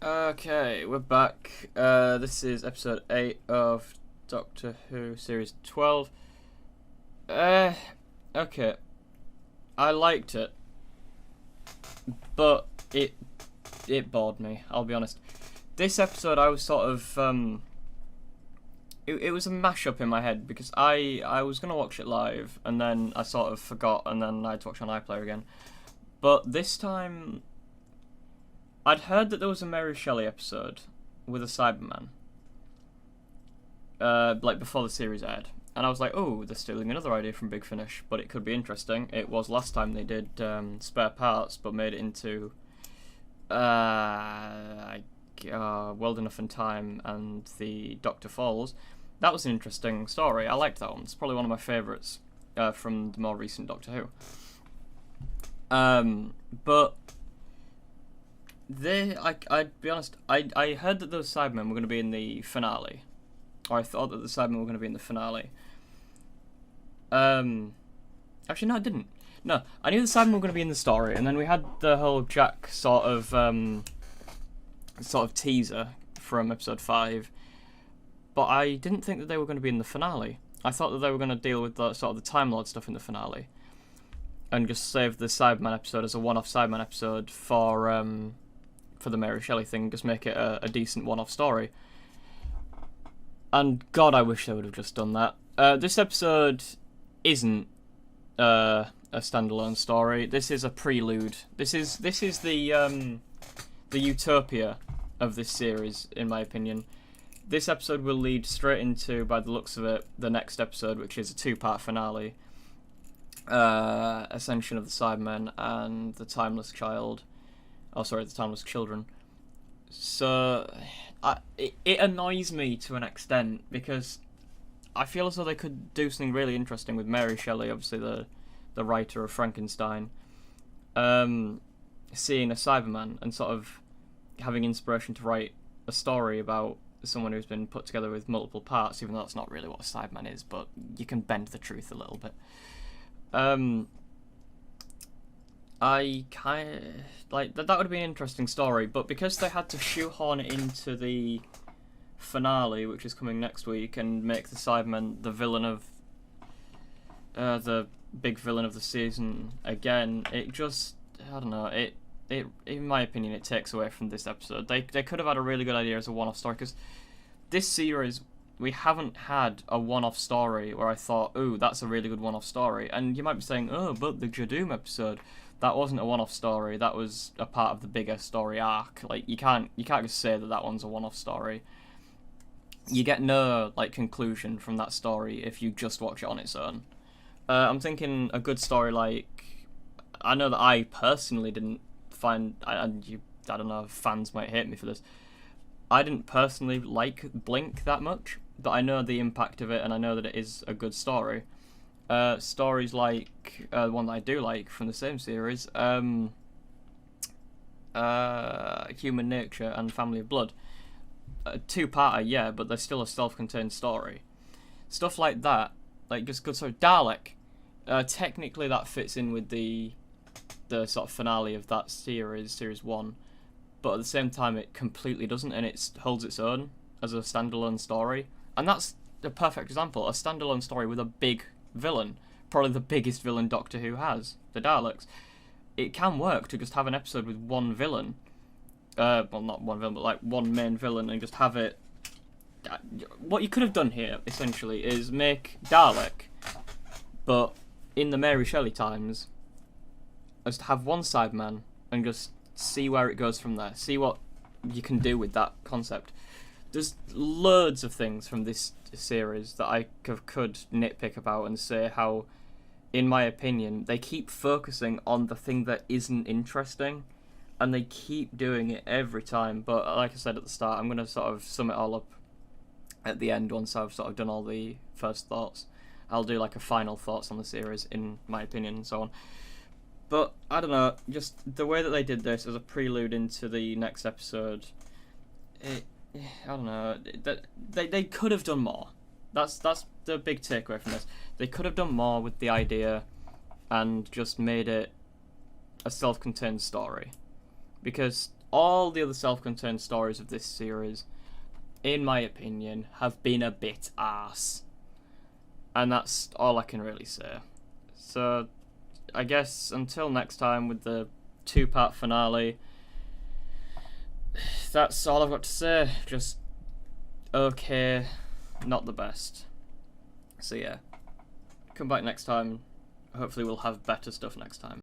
Okay, we're back. This is episode 8 of Doctor Who, series 12. Okay. I liked it, but it bored me, I'll be honest. This episode I was sort of, it was a mashup in my head, because I was going to watch it live, and then I sort of forgot, and then I had to watch on iPlayer again. But this time, I'd heard that there was a Mary Shelley episode with a Cyberman, like before the series aired, and I was like, oh, they're stealing another idea from Big Finish, but it could be interesting. It was last time they did Spare Parts, but made it into World Enough in Time and the Doctor Falls. That was an interesting story. I liked that one. It's probably one of my favourites from the more recent Doctor Who. But I'd be honest, I heard that those Cybermen were going to be in the finale. Or I thought that the Cybermen were going to be in the finale. Actually, no, I didn't. No, I knew the Cybermen were going to be in the story, and then we had the whole Jack sort of teaser from episode 5. But I didn't think that they were going to be in the finale. I thought that they were going to deal with the sort of the Time Lord stuff in the finale, and just save the Cyberman episode as a one-off Cyberman episode for the Mary Shelley thing, just make it a decent one-off story. And God, I wish they would have just done that. This episode isn't a standalone story. This is a prelude. This is the utopia of this series, in my opinion. This episode will lead straight into, by the looks of it, the next episode, which is a 2-part finale. Ascension of the Cybermen and the Timeless Child. Oh, sorry, the Timeless Children. So, it annoys me to an extent, because I feel as though they could do something really interesting with Mary Shelley, obviously the writer of Frankenstein, seeing a Cyberman and sort of having inspiration to write a story about someone who's been put together with multiple parts, even though that's not really what a Cyberman is, but you can bend the truth a little bit. I kind of like that would have been an interesting story, but because they had to shoehorn it into the finale, which is coming next week, and make the Cyberman the villain of the big villain of the season again, it just, I don't know, it in my opinion, it takes away from this episode. They could have had a really good idea as a one-off story, because this series, we haven't had a one-off story where I thought, ooh, that's a really good one-off story. And you might be saying, oh, but the Jadoom episode, that wasn't a one-off story. That was a part of the bigger story arc. Like, you can't just say that one's a one-off story. You get no, like, conclusion from that story if you just watch it on its own. I'm thinking a good story like, I know that I personally didn't find, and I don't know, fans might hate me for this, I didn't personally like Blink that much, but I know the impact of it, and I know that it is a good story. Stories like the one that I do like from the same series, Human Nature and Family of Blood. 2-parter, yeah, but they're still a self-contained story. Stuff like that, like just good story. Dalek, technically that fits in with the sort of finale of that series 1. But at the same time, it completely doesn't, and it holds its own as a standalone story. And that's the perfect example, a standalone story with a big villain, probably the biggest villain Doctor Who has, the Daleks. It can work to just have an episode with one villain, well, not one villain, but like one main villain, and just have it. What you could have done here, essentially, is make Dalek, but in the Mary Shelley times, just have one Cyberman, and just see where it goes from there. See what you can do with that concept. There's loads of things from this series that I could nitpick about and say how, in my opinion, they keep focusing on the thing that isn't interesting, and they keep doing it every time. But like I said at the start, I'm going to sort of sum it all up at the end once I've sort of done all the first thoughts. I'll do like a final thoughts on the series, in my opinion, and so on. But, I don't know, just the way that they did this as a prelude into the next episode, I don't know, they could have done more. That's the big takeaway from this. They could have done more with the idea and just made it a self-contained story. Because all the other self-contained stories of this series, in my opinion, have been a bit arse. And that's all I can really say. So, I guess until next time with the 2-part finale, that's all I've got to say. Just okay, not the best. So yeah, come back next time. Hopefully we'll have better stuff next time.